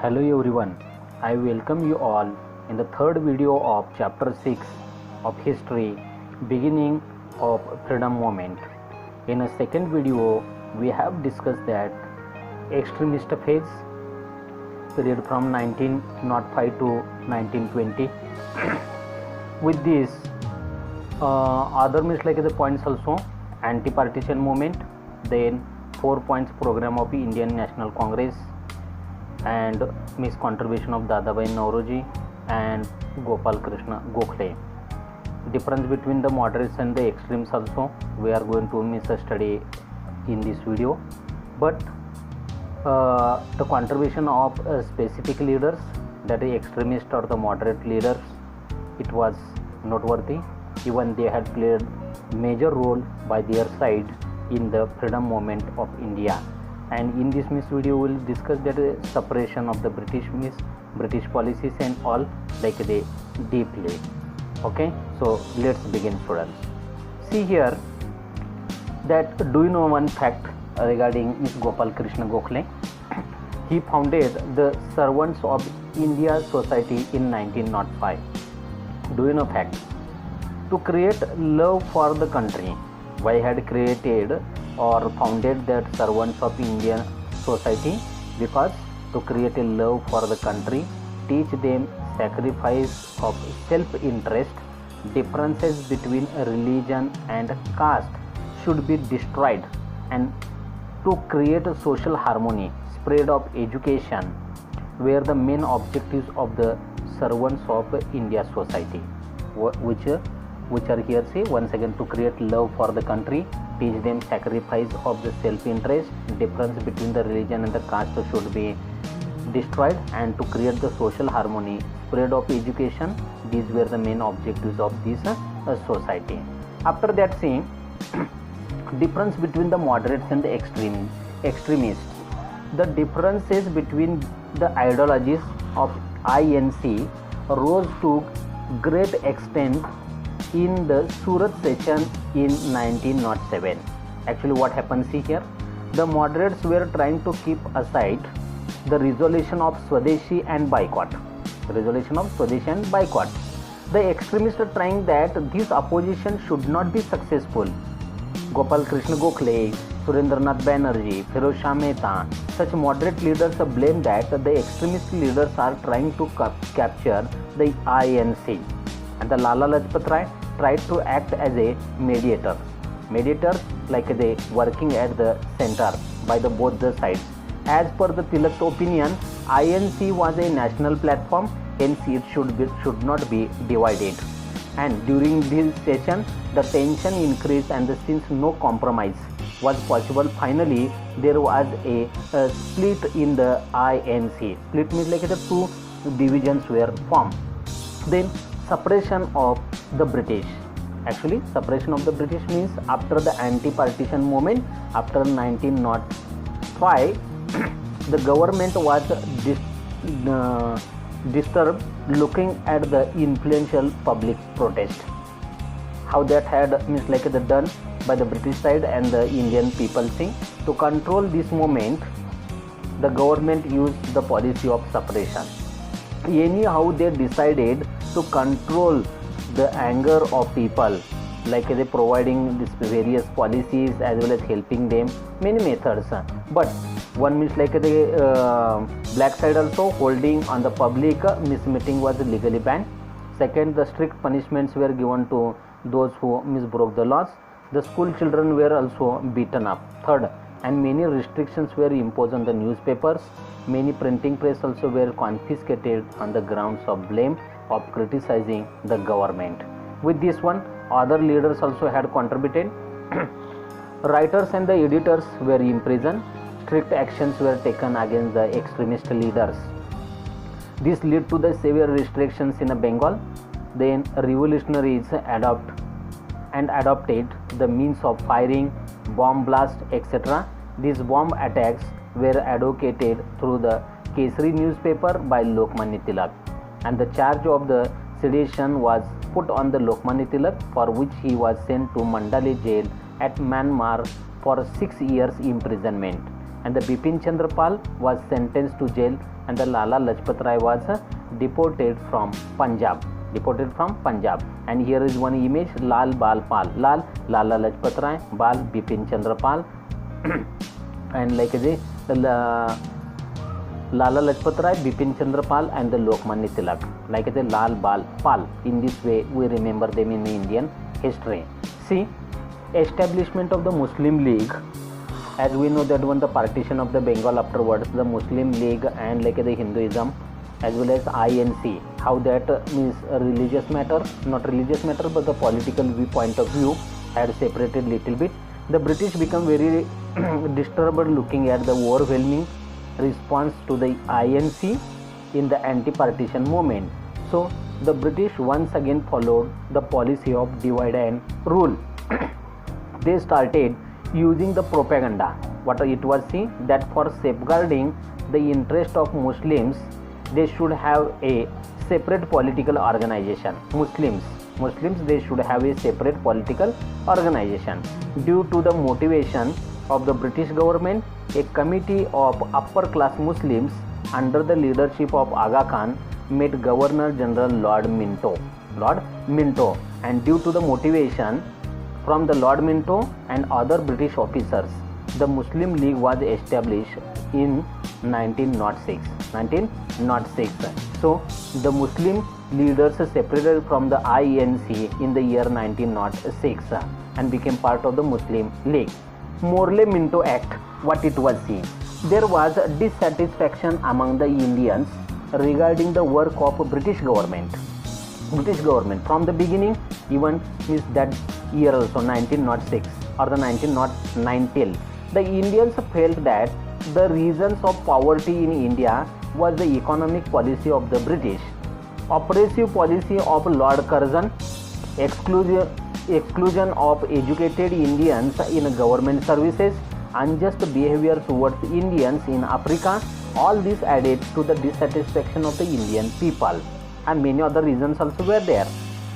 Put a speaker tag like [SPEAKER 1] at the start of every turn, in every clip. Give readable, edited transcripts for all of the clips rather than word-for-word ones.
[SPEAKER 1] Hello everyone, I welcome you all in the third video of chapter 6 of history, beginning of freedom movement. In a second video, we have discussed that extremist phase period from 1905 to 1920. With this, other means like the points also anti-partition movement, then 4 points program of Indian National Congress, and miss contribution of Dadabhai Naoroji and Gopal Krishna Gokhale. Difference between the moderates and the extremes also we are going to miss a study in this video, but the contribution of specific leaders, that is extremist or the moderate leaders, it was noteworthy. Even they had played major role by their side in the freedom movement of India. And in this video we will discuss that separation of the British policies and all like they deeply. Okay, so let's begin, students. See here that do you know one fact regarding Miss Gopal Krishna Gokhale? He founded the Servants of India Society in 1905. Do you know fact? To create love for the country. Why had created or founded that Servants of Indian Society? Because to create a love for the country, teach them sacrifice of self-interest, differences between religion and caste should be destroyed, and to create a social harmony, spread of education were the main objectives of the Servants of India Society, which are here say once again to create love for the country, teach them sacrifice of the self-interest, difference between the religion and the caste should be destroyed, and to create the social harmony, spread of education. These were the main objectives of this society. After that, see difference between the moderates and the extremists. The differences between the ideologies of INC rose to great extent in the Surat session in 1907. Actually, what happens here? The moderates were trying to keep aside the resolution of Swadeshi and boycott. The extremists are trying that this opposition should not be successful. Gopal Krishna Gokhale, Surendranath Banerjee, Feroz Shah Mehta, such moderate leaders blame that the extremist leaders are trying to capture the INC. And the Lala Lajpat Rai tried to act as a mediator. Mediators like they working at the center by the both the sides. As per the Tilak's opinion, INC was a national platform, hence it should not be divided. And during this session, the tension increased, and since no compromise was possible, finally there was a split in the INC. Split means like the two divisions were formed. Then separation of the British. Actually, separation of the British means after the anti-partition movement, after 1905, the government was disturbed looking at the influential public protest. How that had means like the done by the British side and the Indian people thing. To control this movement, the government used the policy of separation. Anyhow, they decided to control the anger of people, like they providing these various policies as well as helping them many methods. But one means like the black side also holding on the public meeting was legally banned. Second, the strict punishments were given to those who misbroke the laws. The school children were also beaten up. Third, and many restrictions were imposed on the newspapers. Many printing press also were confiscated on the grounds of blame of criticizing the government. With this one, other leaders also had contributed. Writers and the editors were imprisoned. Strict actions were taken against the extremist leaders. This led to the severe restrictions in Bengal. Then revolutionaries adopted the means of firing, bomb blast, etc. These bomb attacks were advocated through the Kesari newspaper by Lokmanya Tilak, and the charge of the sedition was put on the Lokmanya Tilak, for which he was sent to Mandale jail at Myanmar for 6 years imprisonment. and the Bipin Chandra Pal was sentenced to jail, and the Lala Lajpat Rai was deported from Punjab. And here is one image, Lal Bal Pal, Lal Lala Lajpat Rai, Bal Bipin Chandra Pal and like the Lala Lajpat Rai, Bipin Chandra Pal and the Lokmanya Tilak, like the Lal Bal Pal. In this way we remember them in the Indian history. See, establishment of the Muslim League. As we know that when the partition of the Bengal afterwards, the Muslim League and like the Hinduism as well as INC, how that means a religious matter, not religious matter but the political viewpoint of view had separated little bit. The British become very disturbed looking at the overwhelming response to the INC in the anti-partition movement. So the British once again followed the policy of divide and rule. They started using the propaganda. What it was seen that for safeguarding the interest of Muslims, they should have a separate political organization. Muslims they should have a separate political organization. Due to the motivation of the British government, a committee of upper class Muslims under the leadership of Aga Khan met Governor General Lord Minto, and due to the motivation from the Lord Minto and other British officers, the Muslim League was established in 1906. So the Muslim leaders separated from the INC in the year 1906 and became part of the Muslim League. Morley-Minto Act, what it was seen? There was dissatisfaction among the Indians regarding the work of British government from the beginning, even means that year also 1906 or the 1909 till. The Indians felt that the reasons of poverty in India was the economic policy of the British, oppressive policy of Lord Curzon, exclusion of educated Indians in government services, unjust behavior towards Indians in Africa. All this added to the dissatisfaction of the Indian people, and many other reasons also were there.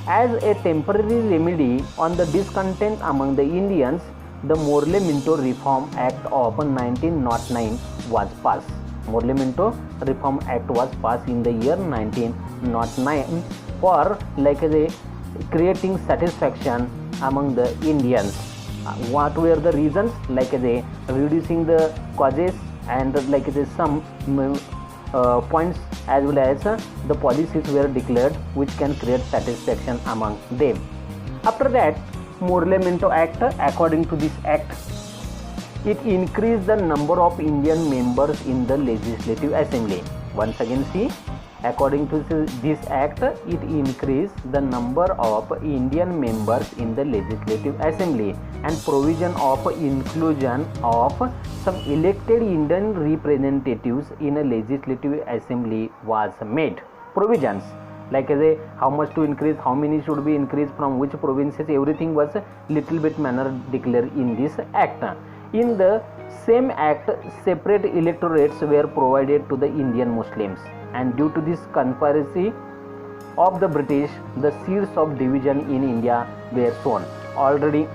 [SPEAKER 1] As a temporary remedy on the discontent among the Indians, the Morley-Minto Reform Act of 1909 was passed. Morley-Minto Reform Act was passed in the year 1909 for creating satisfaction among the Indians. What were the reasons? Reducing the causes and some points as well as the policies were declared which can create satisfaction among them. After that, Morley-Minto Act, according to this act, it increased the number of Indian members in the Legislative Assembly. Once again, see, according to this act, it increased the number of Indian members in the Legislative Assembly, and provision of inclusion of some elected Indian representatives in a Legislative Assembly was made. Provisions how much to increase, how many should be increased, from which provinces, everything was a little bit manner declared in this act. In the same act, separate electorates were provided to the Indian Muslims, and due to this conspiracy of the British, the seeds of division in India were sown. Already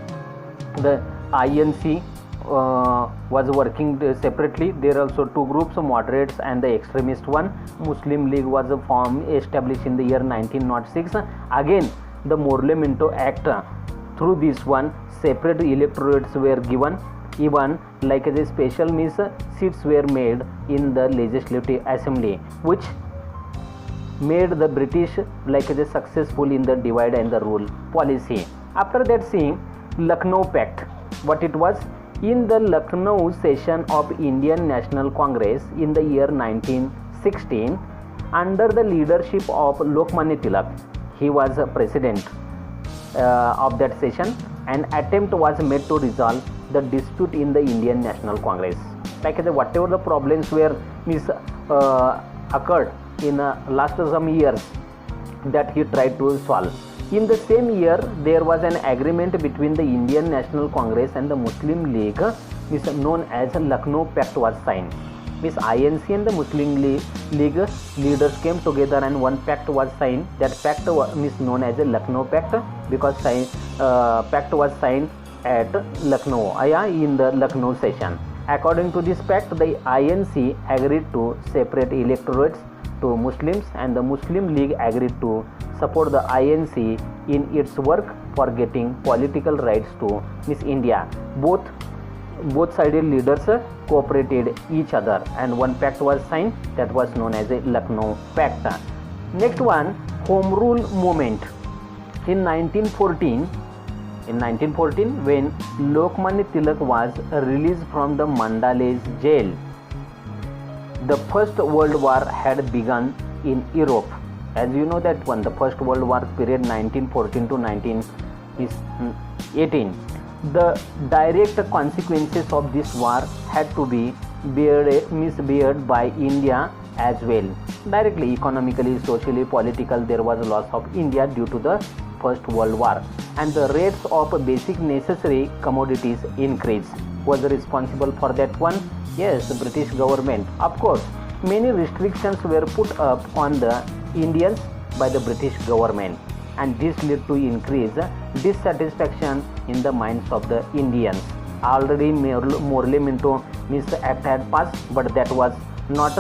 [SPEAKER 1] the INC was working separately. There are also two groups, moderates and the extremist one. Muslim League was established in the year 1906. Again, the Morley-Minto Act, through this one, separate electorates were given. Even a special seats were made in the Legislative Assembly, which made the British successful in the divide and the rule policy. After that, seeing Lucknow Pact, what it was? In the Lucknow session of Indian National Congress in the year 1916, under the leadership of Lokmanya Tilak, he was a president of that session. An attempt was made to resolve the dispute in the Indian National Congress. Whatever the problems were occurred in last some years, that he tried to solve. In the same year, there was an agreement between the Indian National Congress and the Muslim League, known as Lucknow Pact, was signed. INC and the Muslim League leaders came together and one pact was signed. That pact is known as a Lucknow Pact, because pact was signed at Lucknow in the Lucknow session. According to this pact, the INC agreed to separate electorates to Muslims, and the Muslim League agreed to support the INC in its work for getting political rights to Miss India. Both-sided leaders cooperated each other, and one pact was signed that was known as a Lucknow Pact. Next one, Home Rule Movement. In 1914, when Lokmanya Tilak was released from the Mandalay jail, the First World War had begun in Europe. As you know that one, the First World War period 1914 to 1918. The direct consequences of this war had to be borne by India as well. Directly, economically, socially, politically, there was a loss of India due to the First World War, and the rates of basic necessary commodities increased. Was responsible for that one? Yes, the British government. Of course, many restrictions were put up on the Indians by the British government, and this led to increased dissatisfaction in the minds of the Indians. Already Morley Minto Act had passed, but that was not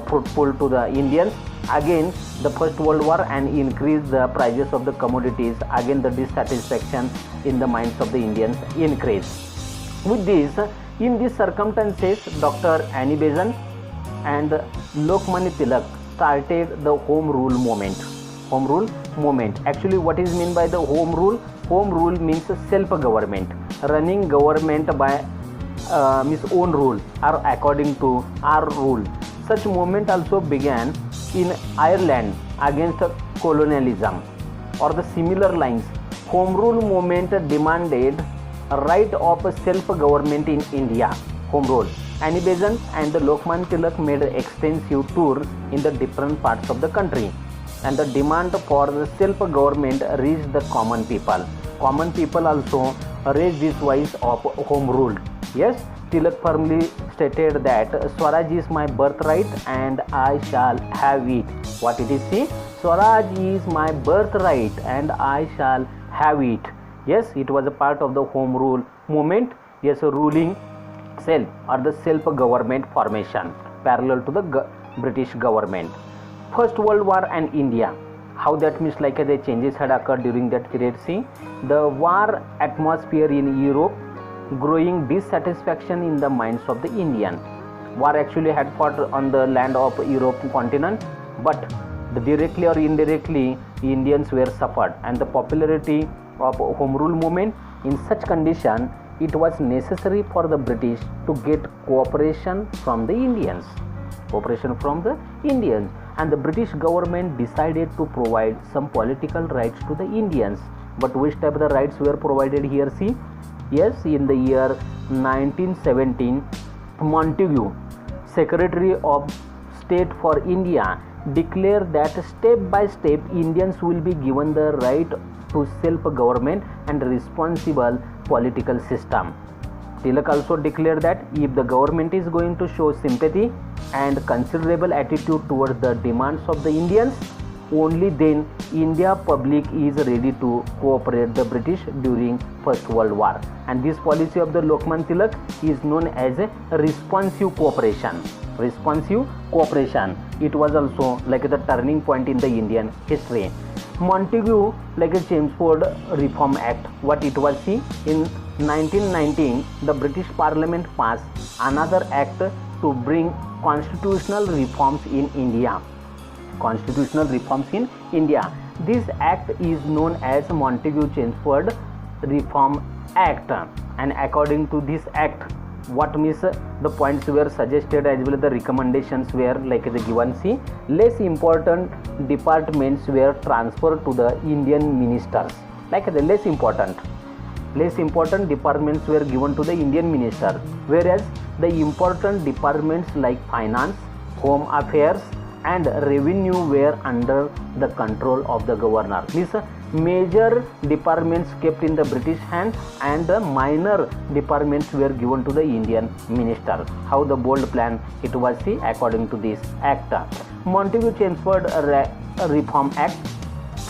[SPEAKER 1] fruitful to the Indians. Again, the First World War and increased the prices of the commodities. Again, the dissatisfaction in the minds of the Indians increased. With this, in these circumstances, Dr. Annie Besant and Lokmanya Tilak started the Home Rule Movement. Home Rule Movement. Actually, what is meant by the Home Rule? Home Rule means self-government, running government by own rule or according to our rule. Such movement also began in Ireland against colonialism, or the similar lines. Home Rule movement demanded a right of self-government in India. Home Rule. Annie Besant and Lokmanya Tilak made an extensive tour in the different parts of the country, and the demand for the self-government reached the common people. Common people also raised this voice of Home Rule. Yes, Tilak firmly stated that Swaraj is my birthright and I shall have it. What did he say? Swaraj is my birthright and I shall have it. Yes, it was a part of the Home Rule movement. Yes, ruling self or the self-government formation parallel to the British government. First World War and India. How that means like the changes had occurred during that period. See, the war atmosphere in Europe, growing dissatisfaction in the minds of the Indian. War actually had fought on the land of Europe continent, but directly or indirectly Indians were suffered, and the popularity of Home Rule movement. In such condition, it was necessary for the British to get cooperation from the Indians. And the British government decided to provide some political rights to the Indians. But which type of the rights were provided here? See, yes, in the year 1917, Montagu, Secretary of State for India, declared that step by step Indians will be given the right to self-government and responsible political system. Tilak also declared that if the government is going to show sympathy and considerable attitude towards the demands of the Indians, only then India public is ready to cooperate the British during First World War. And this policy of the Lokmanya Tilak is known as a responsive cooperation. It was also like the turning point in the Indian history. Montagu, like a Chelmsford Reform Act, what it was. See, in 1919, the British Parliament passed another act to bring constitutional reforms in India. This act is known as Montagu-Chelmsford Reform Act, and according to this act, what means the points were suggested as well as the recommendations were like the given. See, less important departments were transferred to the Indian ministers. Like the less important departments were given to the Indian minister, whereas the important departments like finance, home affairs and revenue were under the control of the governor. These major departments kept in the British hand and the minor departments were given to the Indian ministers. How the bold plan it was. See, according to this act, Montagu-Chelmsford Reform Act.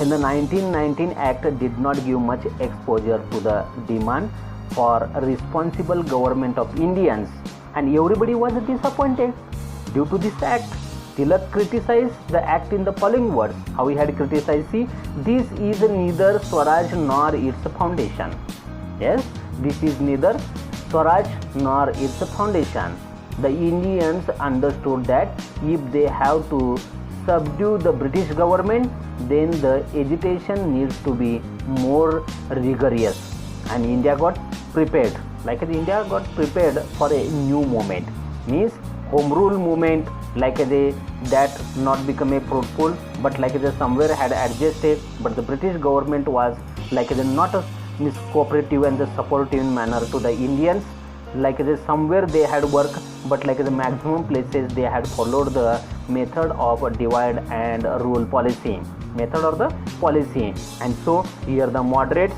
[SPEAKER 1] In the 1919 Act did not give much exposure to the demand for a responsible government of Indians, and everybody was disappointed. Due to this act, Tilak criticized the act in the following words. How he had criticized? See, this is neither Swaraj nor its foundation. Yes, this is neither Swaraj nor its foundation. The Indians understood that if they have to subdue the British government, then the agitation needs to be more rigorous, and India got prepared. Like India got prepared for a new movement, means home rule movement, like that not become a fruitful, but like somewhere had adjusted, but the British government was like not a cooperative and the supportive manner to the Indians. Like somewhere they had work, but like the maximum places they had followed the method of divide and rule policy, and so here the moderates,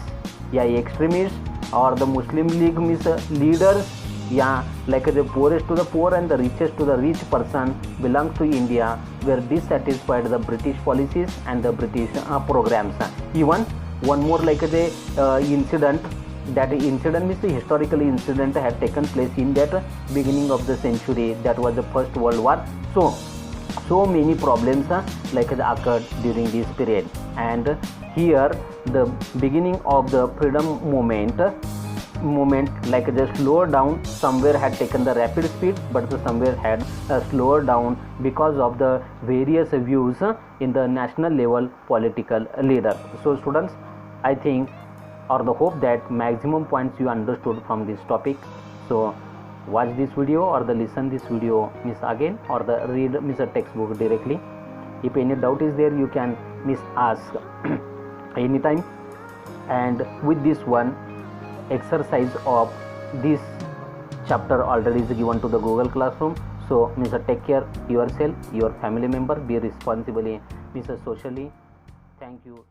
[SPEAKER 1] extremists, or the Muslim League leaders, like the poorest to the poor and the richest to the rich person belongs to India, were dissatisfied the British policies and the British programs. Even one more like the incident. That incident means the historical incident had taken place in that beginning of the century. That was the First World War. So many problems occurred during this period, and here the beginning of the freedom movement like just slowed down. Somewhere had taken the rapid speed, but somewhere had slowed down because of the various views in the national level political leader. So students, I think or the hope that maximum points you understood from this topic. So watch this video or the listen this video again, or the read a textbook directly. If any doubt is there, you can ask anytime. And with this one exercise of this chapter already is given to the Google Classroom. So take care yourself, your family member, be responsibly socially. Thank you.